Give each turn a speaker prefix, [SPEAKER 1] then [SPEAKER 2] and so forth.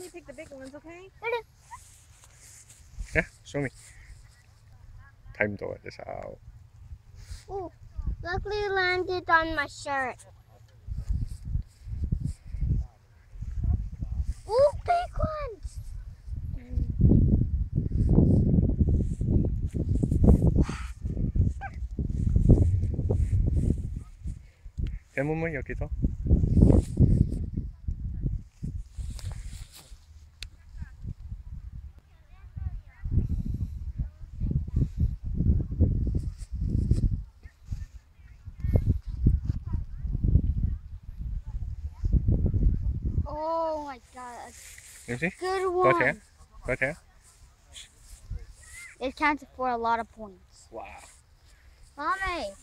[SPEAKER 1] only pick the big ones, okay?
[SPEAKER 2] Yeah, show me. 睇唔到啊隻手。
[SPEAKER 3] Ooh, luckily landed on my shirt. Ooh, big ones!
[SPEAKER 2] 睇妹妹有幾多？
[SPEAKER 3] Oh my god,
[SPEAKER 2] 你先，
[SPEAKER 3] good
[SPEAKER 2] 過睇
[SPEAKER 3] one.
[SPEAKER 2] 啊，過睇啊！
[SPEAKER 3] It counted for a lot of points.
[SPEAKER 2] 哇！
[SPEAKER 3] Mommy,